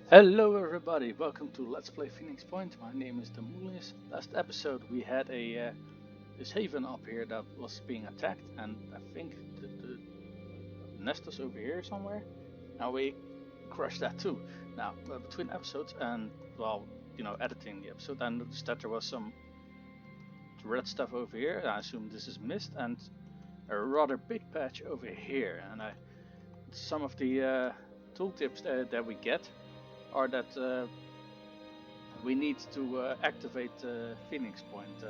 Hello everybody, welcome to Let's Play Phoenix Point. My name is Demulius. Last episode we had this haven up here that was being attacked, and I think the nest was over here somewhere. Now we crushed that too. Now between episodes and editing the episode, I noticed that there was some red stuff over here. I assume this is mist, and a rather big patch over here. And some of the tooltips that we get are that we need to activate Phoenix Point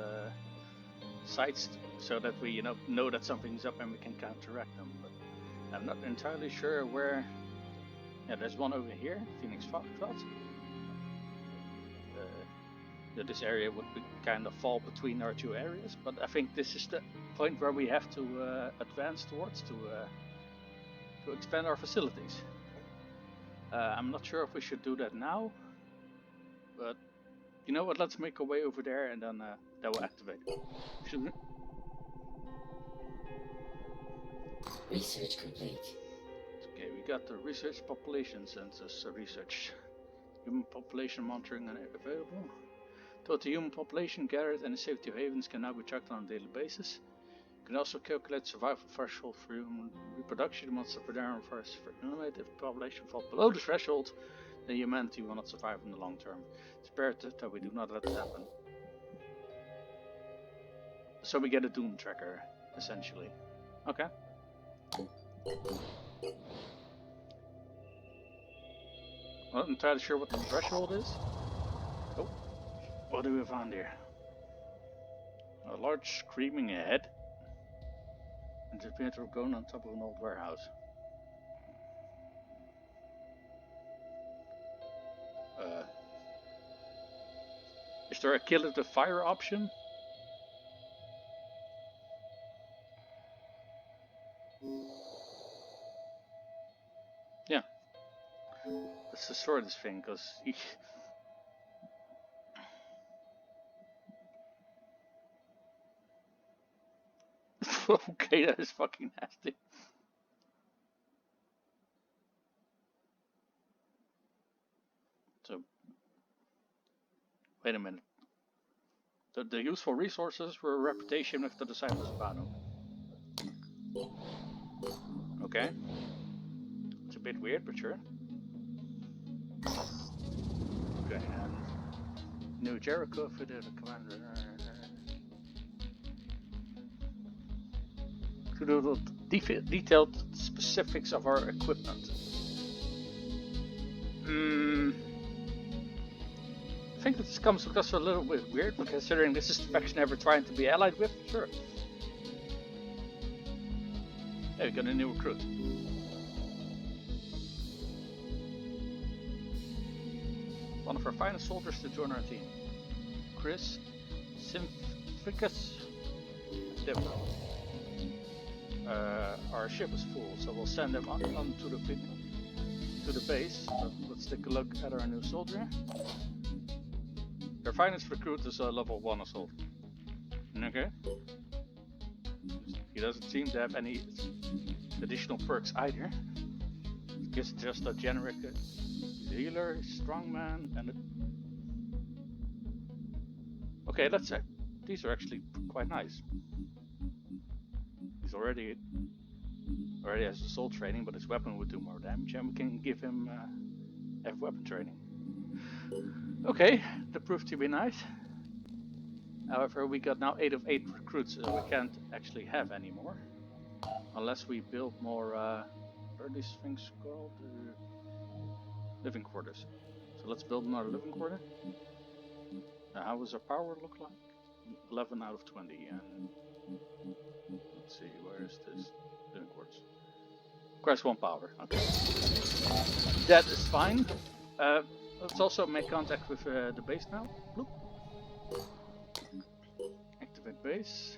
sites so that we know that something's up and we can counteract them. But I'm not entirely sure where. Yeah, there's one over here, Phoenix Foxtrot. This area would kind of fall between our two areas, but I think this is the point where we have to advance towards to expand our facilities. I'm not sure if we should do that now, but you know what, let's make our way over there and then that will activate. Research complete. Okay, we got the research population census research. Human population monitoring and available. Total human population gathered in the safety of havens can now be tracked on a daily basis. You can also calculate survival threshold for human reproduction. You must suffer down first for eliminate. If the population falls below the threshold, then humanity will not survive in the long term. It's imperative that we do not let it happen. So we get a doom tracker, essentially. Okay. I'm not entirely sure what the threshold is. Oh, what do we find here? A large screaming head. And it appears to have gone on top of an old warehouse. Is there a kill it with fire option? Yeah. Let's destroy this thing, because he... Okay, that is fucking nasty. So, wait a minute. The useful resources were a reputation of the disciples of Banu. Okay. It's a bit weird, but sure. Okay, and New Jericho for the commander. To do the detailed specifics of our equipment. I think this comes across a little bit weird, but considering this is the faction ever trying to be allied with, sure. Hey, we got a new recruit. One of our finest soldiers to join our team. Chris Simficus Demo. Our ship is full, so we'll send him on to the base. But let's take a look at our new soldier. Our finest recruit is a level 1 assault. Okay. He doesn't seem to have any additional perks either. He's just a generic healer, strongman, and okay, let's say these are actually quite nice. He's already has assault training, but his weapon would do more damage, and we can give him have weapon training. Okay, that proved to be nice. However, we got now 8 of 8 recruits, so we can't actually have any more. Unless we build more, what are these things called? Living quarters. So let's build another living quarter. How does our power look like? 11 out of 20, and let's see, where is this living quarters? Requires 1 power, okay. That is fine. Let's also make contact with the base now. Bloop. Activate base.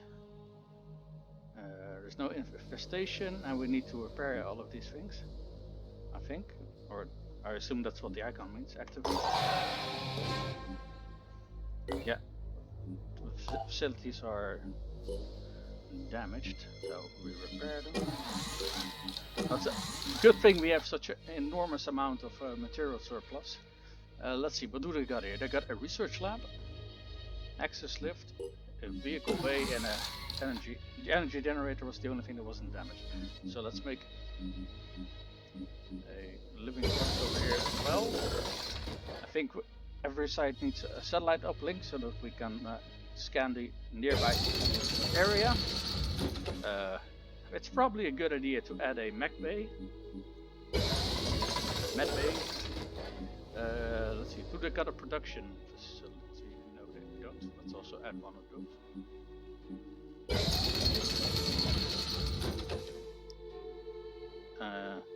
There's no infestation, and we need to repair all of these things, I think. Or I assume that's what the icon means. Activate. Yeah. The facilities are damaged, so we repair them. That's a good thing we have such an enormous amount of material surplus. Let's see, what do they got here? They got a research lab, access lift, a vehicle bay, and a energy. The energy generator was the only thing that wasn't damaged. So let's make a living quarters over here as well. I think every site needs a satellite uplink so that we can scan the nearby area. It's probably a good idea to add a mech bay. Med bay. Let's see, do they got a production facility? No, they don't. Let's also add one of those.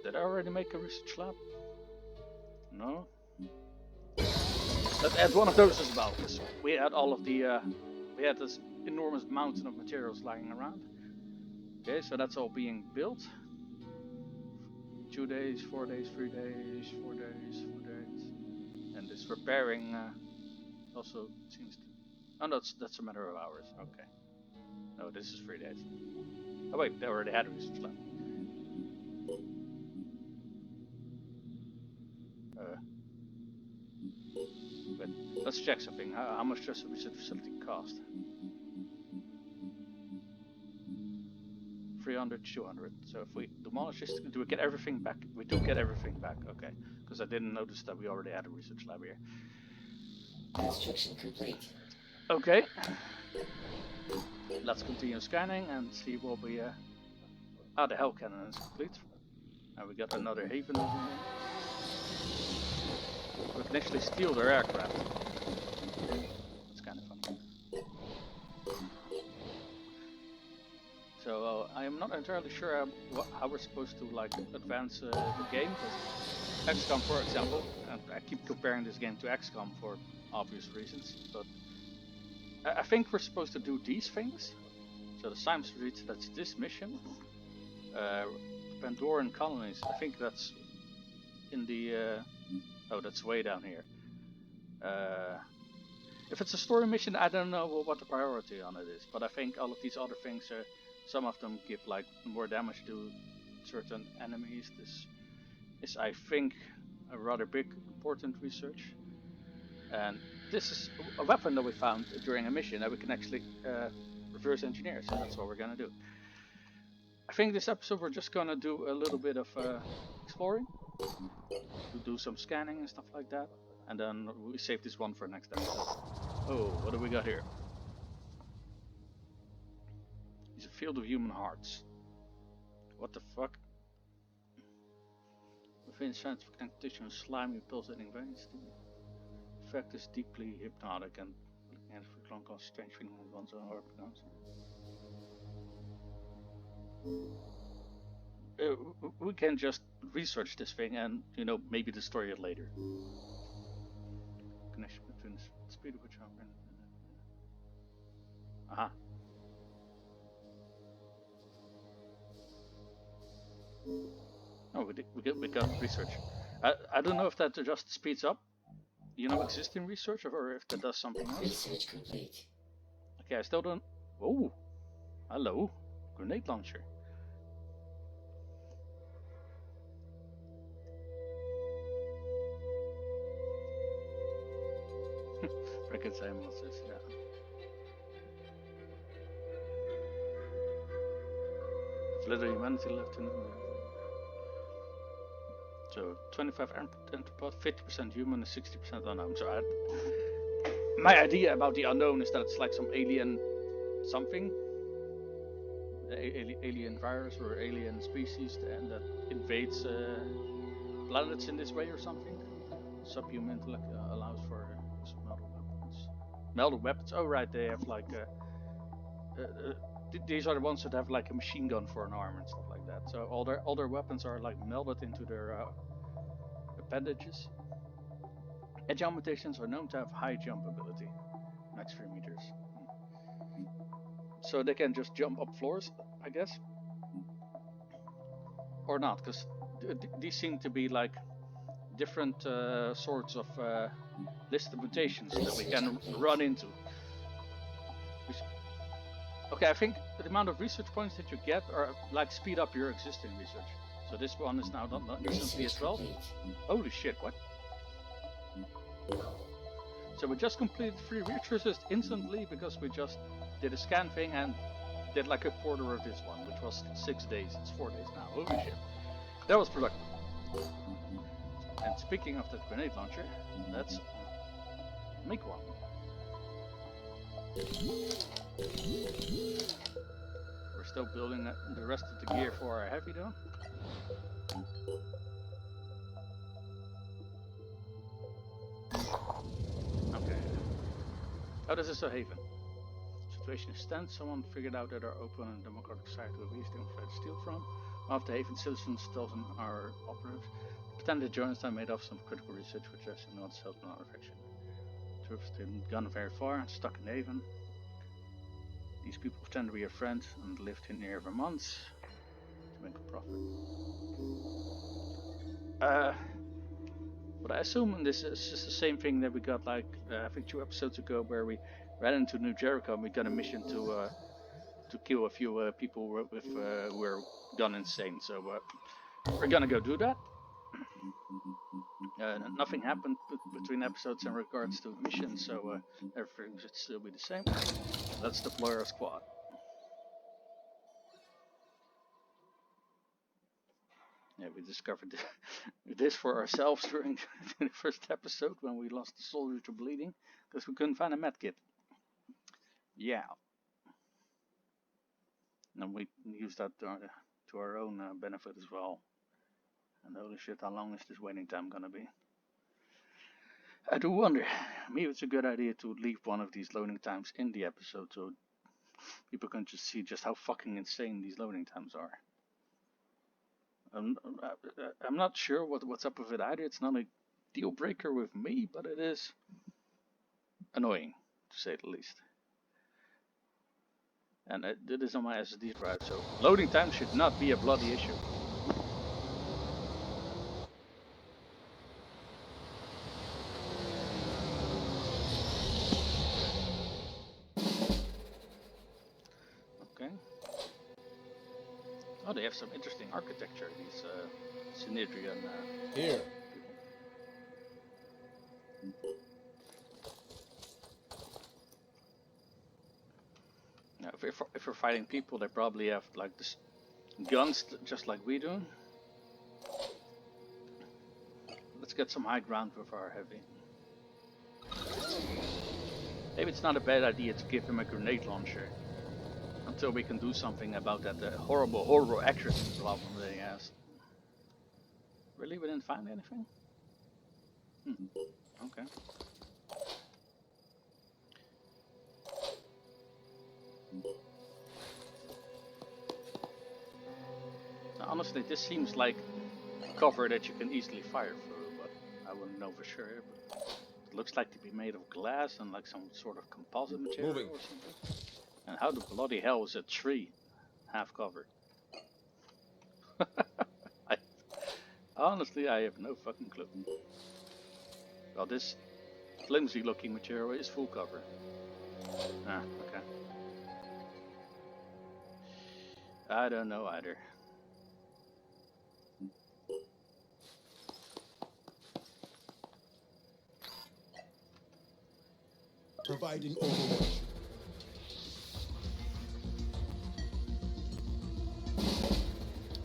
Did I already make a research lab? No. Let's add one of those as well, because we had all of the, we had this enormous mountain of materials lying around. Okay, so that's all being built. 2 days, 4 days, 3 days, 4 days, 4 days. And this repairing also seems to... Oh no, that's a matter of hours, okay. No, this is 3 days. Oh wait, they already had a research lab. But let's check something. How much does a research facility cost? 300, 200. So if we demolish this, do we get everything back? We do get everything back, okay. Because I didn't notice that we already had a research lab here. Construction complete. Okay. Let's continue scanning and see what we... Ah, the hell cannon is complete. And we got another haven over here. We can actually steal their aircraft. It's kind of fun. So I am not entirely sure how we're supposed to like advance the game. Because XCOM, for example, and I keep comparing this game to XCOM for obvious reasons, but I think we're supposed to do these things. So the Sims Street, that's this mission. Pandoran colonies, I think that's in the... oh, that's way down here. If it's a story mission, I don't know what the priority on it is, but I think all of these other things are... Some of them give like more damage to certain enemies. This is, I think, a rather big, important research. And this is a weapon that we found during a mission that we can actually reverse engineer, so that's what we're gonna do. I think this episode we're just gonna do a little bit of exploring. We'll do some scanning and stuff like that. And then we save this one for next episode. Oh, what do we got here? It's a field of human hearts. What the fuck? Within scientific condition, slimy pulsating veins. The effect is deeply hypnotic and for long cause strange feeling in one's own heart becomes. We can just research this thing and, you know, maybe destroy it later. Connection between the speed of which I'm in. Aha. Oh, we got research. I don't know if that just speeds up, you know, existing research, or if that does something else. Research complete. Okay, I still don't... Oh, hello. Grenade launcher. Frankenstein monsters, yeah. There's little humanity left in the world. So 25 anthropod, 50% human, and 60% unknown. So my idea about the unknown is that it's like some alien something, alien virus or alien species that invades planets in this way or something. Subhuman intellect allows for melded weapons. Melded weapons. Oh right, they have like these are the ones that have like a machine gun for an arm and stuff like that. So all their weapons are like melded into their appendages. Agile mutations are known to have high jump ability, max 3 meters. So they can just jump up floors, I guess, or not, because these seem to be like different sorts of listed mutations that we can run into. Okay, I think the amount of research points that you get are like speed up your existing research. So this one is now not instantly as well. Holy shit, what? So we just completed 3 researches instantly because we just did a scan thing and did like a quarter of this one, which was 6 days. It's 4 days now. Holy shit. That was productive. And speaking of that grenade launcher, let's make one. We're still building the rest of the gear for our heavy though. Okay. Oh, this is a haven. Situation is tense. Someone figured out that our open and democratic side will be easily unfair to steal from. One of the haven citizens tells them our operatives pretended journalists made off some critical research which has not helped in our affection. Troops didn't gone very far and stuck in the haven. These people pretend to be a friend and lived in here for months to make a profit. But I assume this is just the same thing that we got like I think 2 episodes ago, where we ran into New Jericho and we got a mission to kill a few people with who were gone insane. So we're gonna go do that. Nothing happened between episodes in regards to missions, so everything should still be the same. Let's deploy our squad. Yeah, we discovered this for ourselves during the first episode when we lost the soldier to bleeding because we couldn't find a medkit. Yeah. And we used that to our own benefit as well. And holy shit, how long is this waiting time gonna be? I do wonder. Maybe it's a good idea to leave one of these loading times in the episode so people can just see just how fucking insane these loading times are. I'm not sure what's up with it either. It's not a deal breaker with me, but it is annoying, to say the least. And it is on my SSD drive, so loading time should not be a bloody issue. Okay. Oh, they have some interesting architecture, these Synedrion Here. people. Now, if we're fighting people, they probably have like this guns just like we do. Let's get some high ground with our heavy. Maybe it's not a bad idea to give him a grenade launcher until we can do something about that horrible accuracy problem that he has. Really, we didn't find anything? Okay. Now, honestly, this seems like cover that you can easily fire through, but I wouldn't know for sure. But it looks like to be made of glass and like some sort of composite material or something. And how the bloody hell is a tree half covered? Honestly, I have no fucking clue. Well, this flimsy looking material is full cover. Ah, okay. I don't know either. Providing overwatch.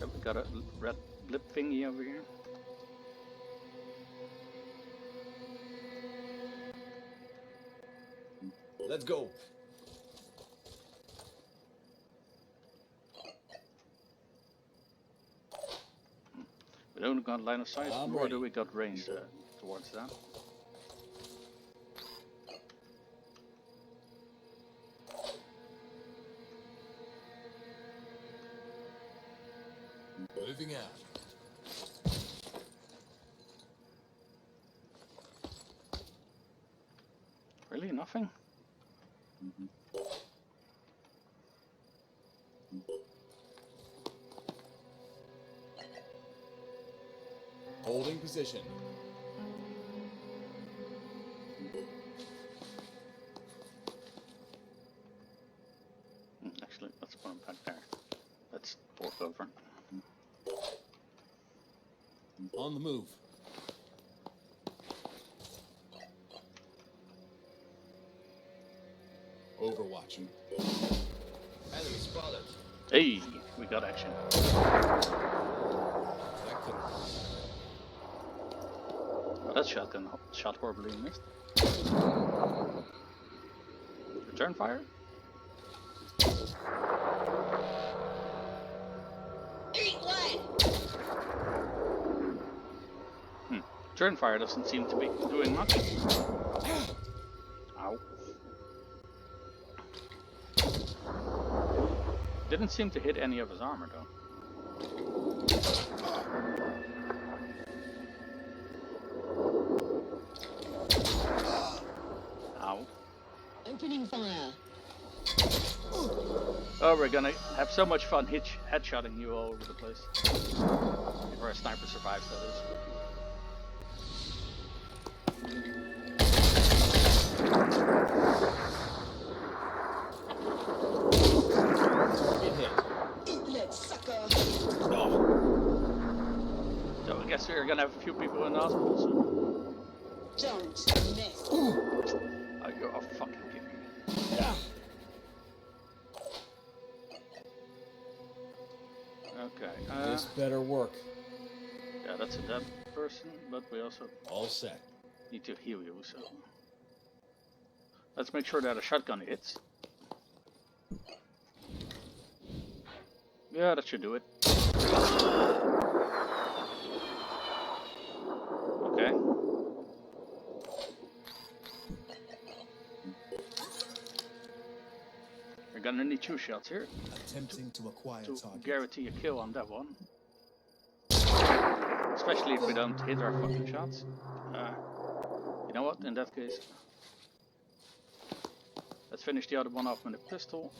Have we got a red blip thingy over here? Let's go. We don't got line of sight, I'm nor ready. do we got range towards that. Moving out. Really, nothing? Holding position. Actually, let's put him back there. Let's walk over. On the move. Overwatch. Enemy spotted. Hey, we got action. That could have. Oh, that shotgun shot horribly and missed. Return fire? Eat what? Return fire doesn't seem to be doing much. Ow. Didn't seem to hit any of his armor though. Ow. Opening fire. Oh, we're gonna have so much fun headshotting you all over the place. If our sniper survives, that is. Target hit. Eat that sucker. So I guess we're gonna have a few people in the hospital soon. Don't mess. Oh, you're fucking kidding me. Okay. This better work. Yeah, that's a dead person, but we also All set. need to heal you, so let's make sure that a shotgun hits. Yeah, that should do it. Okay. We're gonna need 2 shots here Attempting to acquire to target. guarantee a kill on that one. Especially if we don't hit our fucking shots. You know what, in that case, let's finish the other one off with a pistol.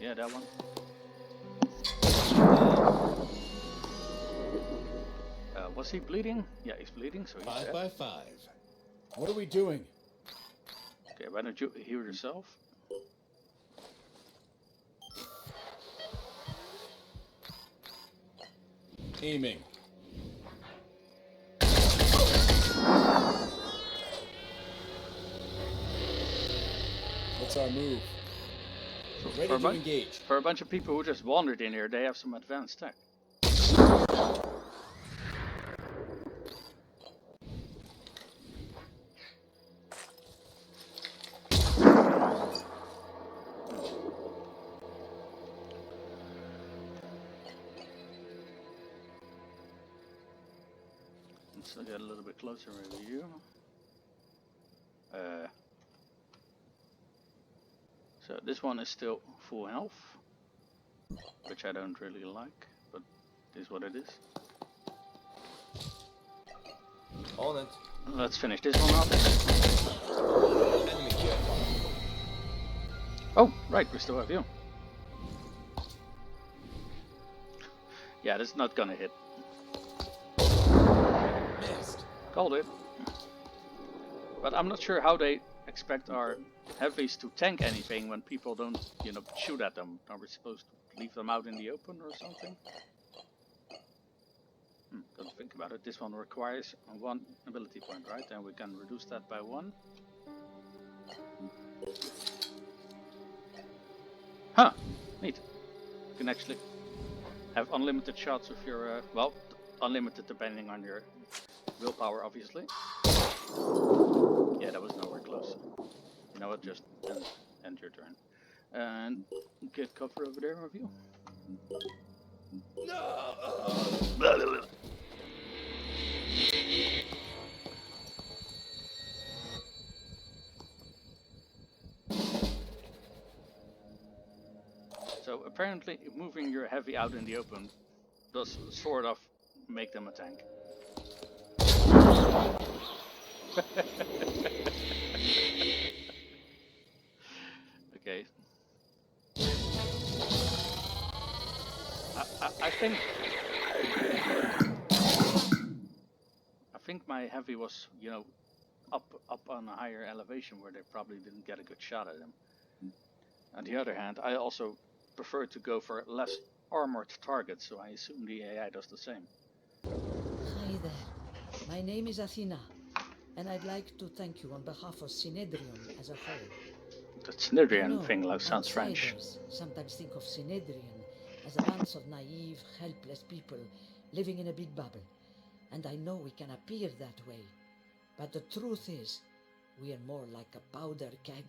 Yeah, that one. Was he bleeding? Yeah, he's bleeding, so he's 5 dead. by 5. What are we doing? Okay, why don't you heal yourself? Aiming. What's our move? Ready to engage. For a bunch of people who just wandered in here, they have some advanced tech. Let's get a little bit closer with you. So this one is still full health, which I don't really like, but it is what it is. On it. Let's finish this one off. Enemy kill. Oh, right, we still have you. Yeah, that's not gonna hit. Missed. Called it. But I'm not sure how they expect our heavies to tank anything when people don't, shoot at them. Are we supposed to leave them out in the open or something? Got to think about it. This one requires 1 ability point, right? And we can reduce that by 1. Huh! Neat. You can actually have unlimited shots with your, well, unlimited depending on your willpower, obviously. Yeah, that was nowhere close. You know what, just end your turn. And get cover over there of you. No! So apparently moving your heavy out in the open does sort of make them a tank. Okay. I think my heavy was, up on a higher elevation where they probably didn't get a good shot at him. On the other hand, I also prefer to go for less armored targets, so I assume the AI does the same. Hi there. My name is Athena, And I'd like to thank you on behalf of Synedrion as a whole. The I Synedrion know thing like sounds French. outsiders sometimes think of Synedrion as a bunch of naive, helpless people living in a big bubble. And I know we can appear that way. But the truth is, we are more like a powder keg.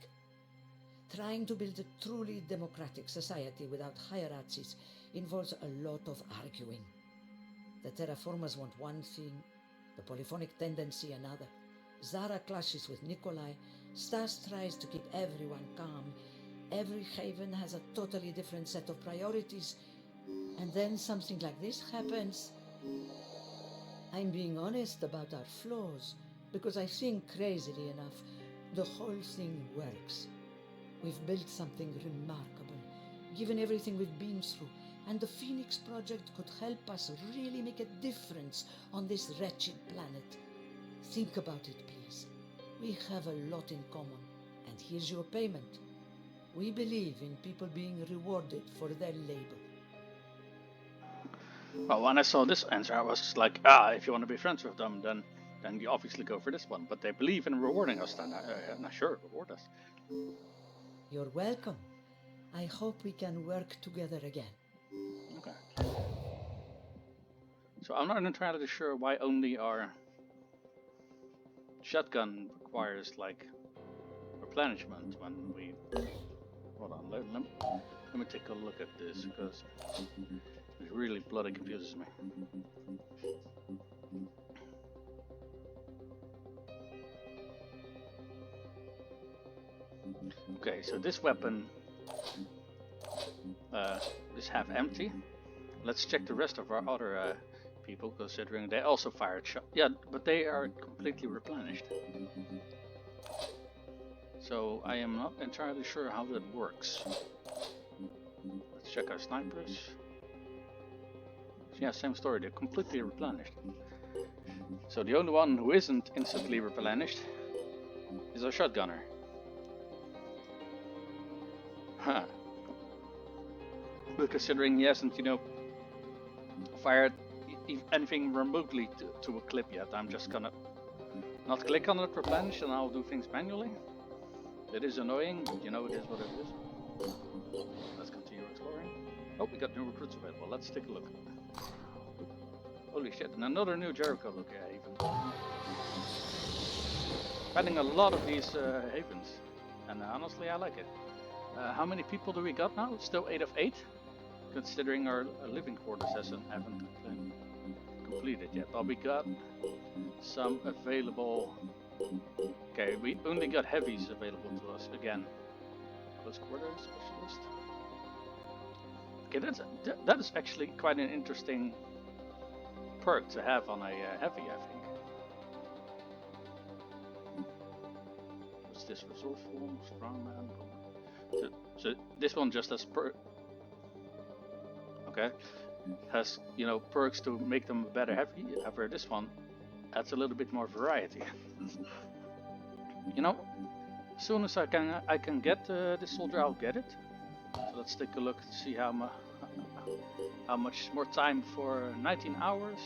Trying to build a truly democratic society without hierarchies involves a lot of arguing. The terraformers want one thing, the polyphonic tendency another. Zara clashes with Nikolai, Stas tries to keep everyone calm. Every haven has a totally different set of priorities, and then something like this happens. I'm being honest about our flaws, because I think, crazily enough, the whole thing works. We've built something remarkable, given everything we've been through, and the Phoenix Project could help us really make a difference on this wretched planet. Think about it, please. We have a lot in common, and here's your payment. We believe in people being rewarded for their labor. Well, when I saw this answer, I was like, if you want to be friends with them, then you obviously go for this one. But they believe in rewarding us, then sure, reward us. You're welcome. I hope we can work together again. Okay. So I'm not entirely sure why only our shotgun requires like replenishment when we. Hold on, let me take a look at this because it really bloody confuses me. Okay, so this weapon is half empty. Let's check the rest of our other people, considering they also fired shot. Yeah, but they are completely replenished. So I am not entirely sure how that works. Let's check our snipers. Yeah, same story, they're completely replenished. So the only one who isn't instantly replenished is our shotgunner. Huh. But considering he hasn't, fired anything remotely to a clip yet, I'm just gonna not click on it, replenish, and I'll do things manually. It is annoying, but it is what it is. Let's continue exploring. Oh, we got new recruits available. Let's take a look. Holy shit, and another new Jericho look haven. Finding a lot of these havens, and honestly I like it. How many people do we got now? Still 8 of 8? Considering our living quarters haven't completed yet. But we got some available. Okay, we only got heavies available to us again. Close quarters specialist. Okay, that is actually quite an interesting perk to have on a heavy, I think. What's this? Resourceful, strongman. So this one just has has perks to make them better heavy. However, this one adds a little bit more variety. As soon as I can get this soldier, I'll get it. So let's take a look to see how much more time for 19 hours.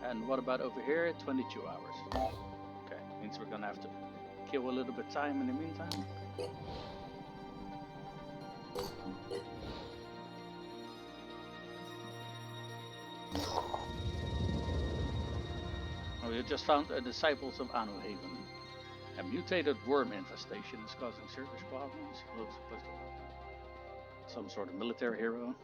And what about over here? 22 hours. Okay, means we're gonna have to kill a little bit of time in the meantime. We just found disciples of Anu Haven. A mutated worm infestation is causing serious problems. Looks like some sort of military hero.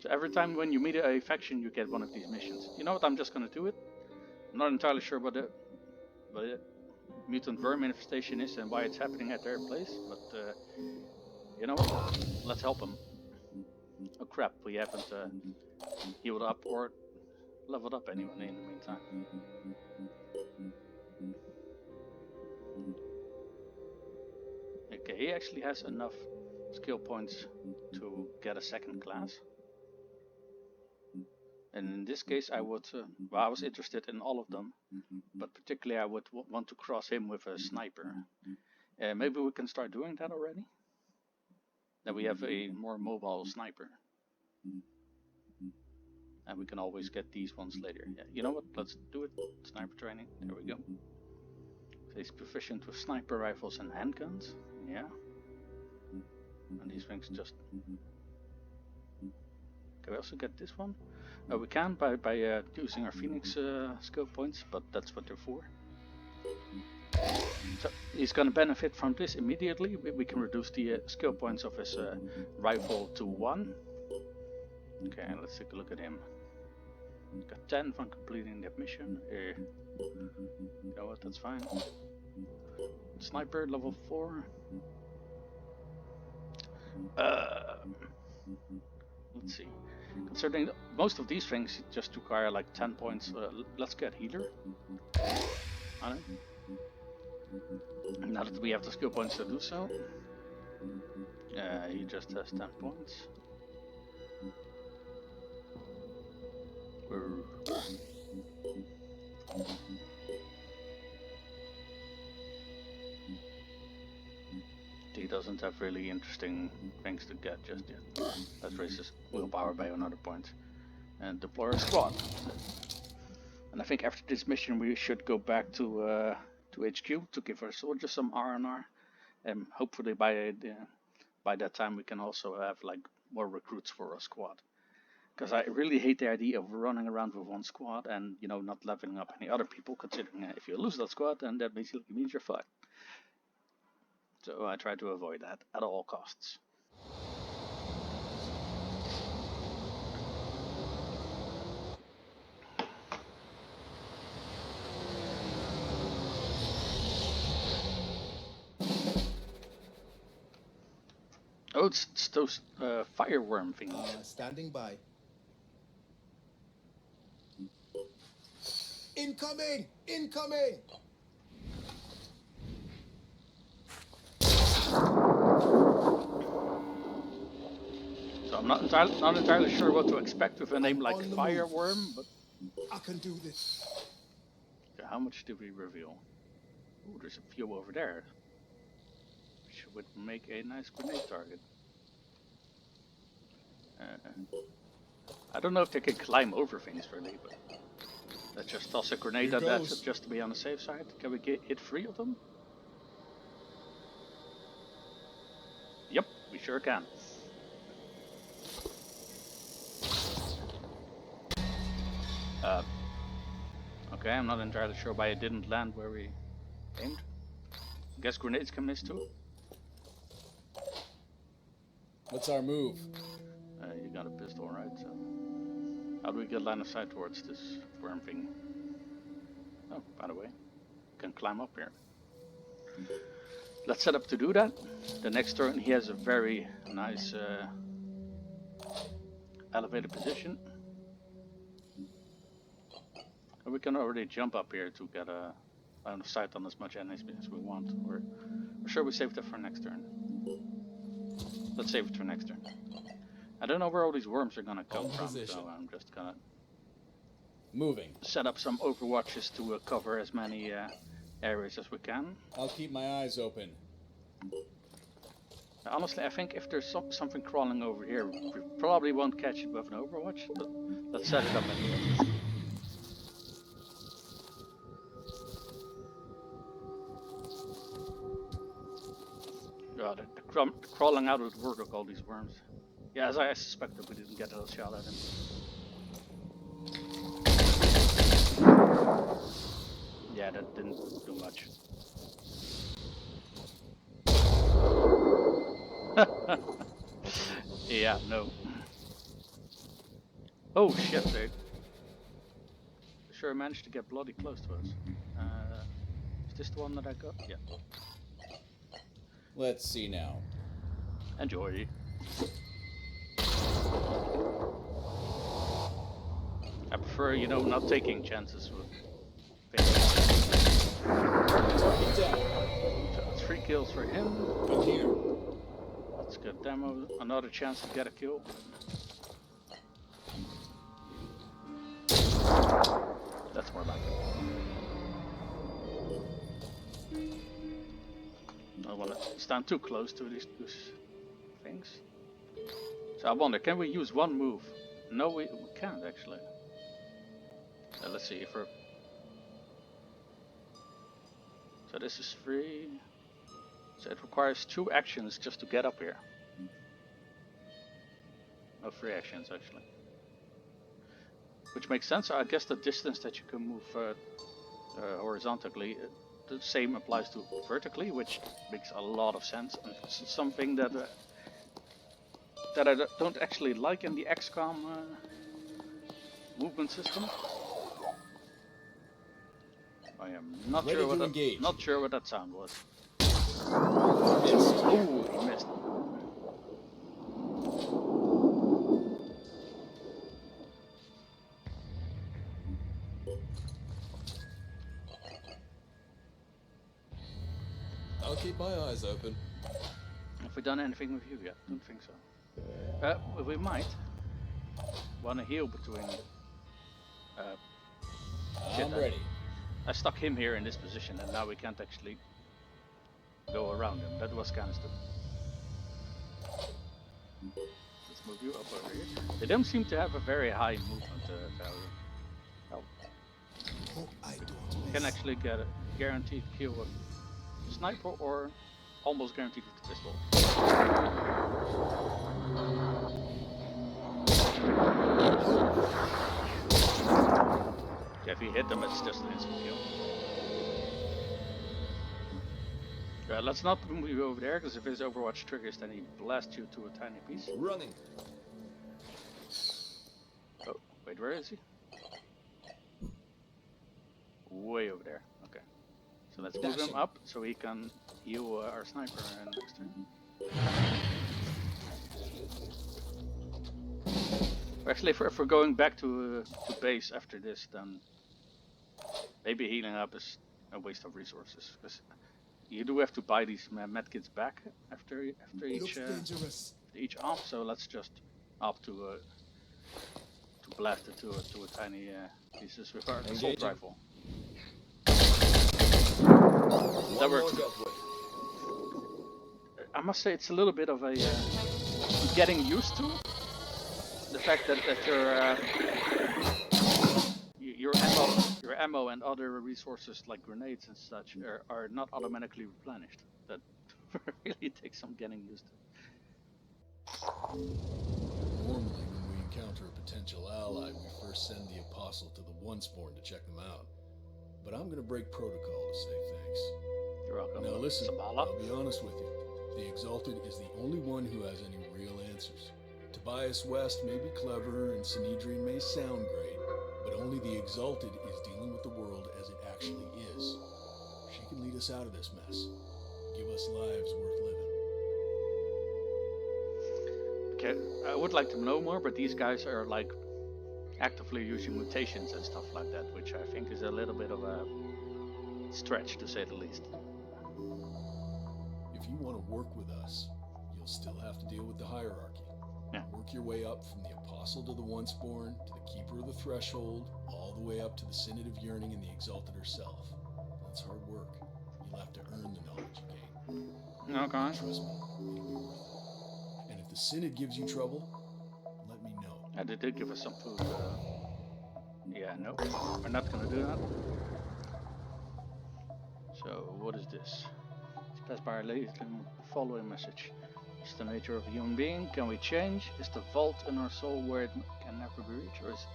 So every time when you meet a faction, you get one of these missions. You know what? I'm just gonna do it. I'm not entirely sure what the mutant worm infestation is and why it's happening at their place, but you know what? Let's help them. Oh crap, we haven't healed up or leveled up anyone in the meantime. Okay, he actually has enough skill points to get a second class. And in this case I would, I was interested in all of them, but particularly I would want to cross him with a sniper. Maybe we can start doing that already? Then we have a more mobile sniper. And we can always get these ones later. Yeah, you know what? Let's do it. Sniper training. There we go. So he's proficient with sniper rifles and handguns. Yeah. And these things just... Can we also get this one? We can by using our Phoenix skill points, but that's what they're for. So he's going to benefit from this immediately. We can reduce the skill points of his rifle to 1. Okay, let's take a look at him. Got 10 from completing that mission. You know what, that's fine. Sniper level 4. Let's see. Considering most of these things just require like 10 points, let's get healer on it. Now that we have the skill points to do so. He just has 10 points. He doesn't have really interesting things to get just yet. Let's raise his willpower by another point. And deploy a squad. And I think after this mission we should go back to HQ to give our soldiers some R&R. And hopefully by that time we can also have like more recruits for our squad. Because I really hate the idea of running around with one squad and, you know, not leveling up any other people, considering if you lose that squad, then that basically means you're fucked. So I try to avoid that at all costs. Oh, it's those fireworm things. Standing by. Incoming! Incoming! So I'm not entirely sure what to expect with a name like Fireworm, but I can do this. Okay, how much did we reveal? Ooh, there's a few over there, which would make a nice grenade target. I don't know if they can climb over things really, but let's just toss a grenade at that just to be on the safe side. Can we hit 3 of them? Yep, we sure can. Okay, I'm not entirely sure why it didn't land where we aimed. I guess grenades can miss too. What's our move? You got a pistol, right? So how do we get line of sight towards this worm thing? Oh, by the way, you can climb up here. Let's set up to do that. The next turn he has a very nice elevated position. And we can already jump up here to get a line of sight on as much enemies as we want. Or should we save that for next turn? Let's save it for next turn. I don't know where all these worms are gonna come from, so I'm just gonna set up some overwatches to cover as many areas as we can. I'll keep my eyes open. Honestly, I think if there's something crawling over here, we probably won't catch it with an overwatch, but let's set it up anyway. God, they're crawling out of the woodwork, all these worms. Yeah, as I suspected, we didn't get a shot at him. Yeah, that didn't do much. Yeah, no. Oh shit, they sure managed to get bloody close to us. Is this the one that I got? Yeah. Let's see now. Enjoy. I prefer, you know, not taking chances with things. So that's 3 kills for him. I'm here. Let's get Demo another chance to get a kill. That's more like it. I don't want to stand too close to these things. So I wonder, can we use one move No, we can't actually. Let's see if we're... So this is free. So it requires 2 actions just to get up here. No 3 actions actually. Which makes sense. I guess the distance that you can move horizontally, the same applies to vertically, which makes a lot of sense. And something that I don't actually like in the XCOM movement system. I am not Ready sure to what engage. not sure what that sound was. Missed. Oh, he missed. I'll keep my eyes open. Have we done anything with you yet? Don't think so. We might. Want to heal between. I'm ready. I stuck him here in this position, and now we can't actually go around him. That was kind of stupid. Let's move you up over here. They don't seem to have a very high movement value. Oh. You can actually get a guaranteed kill with sniper or almost guaranteed with the pistol. Yeah, if you hit them, it's just an instant kill. Let's not move you over there, because if his Overwatch triggers, then he blasts you to a tiny piece. Running. Oh, wait, where is he? Way over there. Okay. So let's move him up so he can heal our sniper next turn. Actually, if we're going back to base after this, then maybe healing up is a waste of resources, because you do have to buy these medkits back after each op. So let's just opt to blast it to a tiny pieces with our assault rifle. That works. I must say it's a little bit of a getting used to the fact that your ammo and other resources like grenades and such are not automatically replenished. That really takes some getting used to. Normally, when we encounter a potential ally, we first send the Apostle to the Onceborn to check them out. But I'm gonna break protocol to say thanks. You're welcome. Now listen, Sabala. I'll be honest with you. The Exalted is the only one who has any real answers. Tobias West may be clever and Synedrion may sound great, but only the Exalted is dealing with the world as it actually is. She can lead us out of this mess. Give us lives worth living. Okay, I would like to know more, but these guys are like actively using mutations and stuff like that, which I think is a little bit of a stretch to say the least. If you want to work with us, you'll still have to deal with the hierarchy. Yeah. Work your way up from the Apostle to the Onceborn, to the Keeper of the Threshold, all the way up to the Synod of Yearning and the Exalted herself. That's hard work. You'll have to earn the knowledge you gain. Okay. Trust me, it'll be worth it. And if the Synod gives you trouble, let me know. Yeah, they did give us some food. Yeah, no, we're not gonna do that. So, what is this? It's passed by our late following message. It's the nature of a human being. Can we change? Is the vault in our soul where it can never be reached, or is it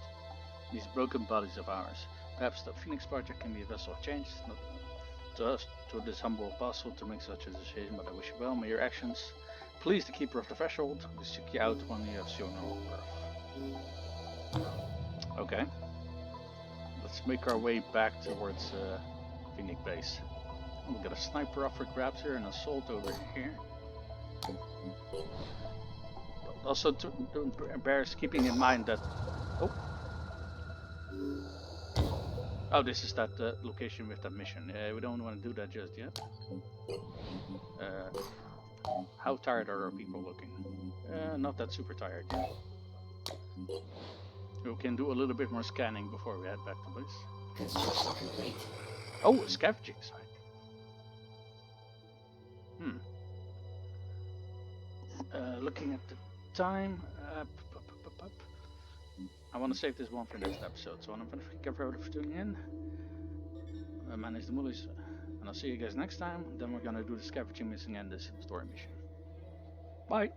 these broken bodies of ours? Perhaps the Phoenix Project can be a vessel of change. Not to us, to this humble apostle, to make such a decision, but I wish you well. May your actions please the Keeper of the Threshold. We seek you out when you have shown our worth. Okay. Let's make our way back towards Phoenix Base. We got a sniper up for grabs here and an assault over here. Also, bears keeping in mind that. Oh, this is that location with that mission. We don't want to do that just yet. How tired are our people looking? Not that super tired yet. We can do a little bit more scanning before we head back to base. Construction complete. Oh, a scavenging site. Looking at the time. I want to save this one for next episode. So I want to thank everybody for tuning in. My name is the Moolies, and I'll see you guys next time. Then we're gonna do the scavenging mission and this story mission. Bye.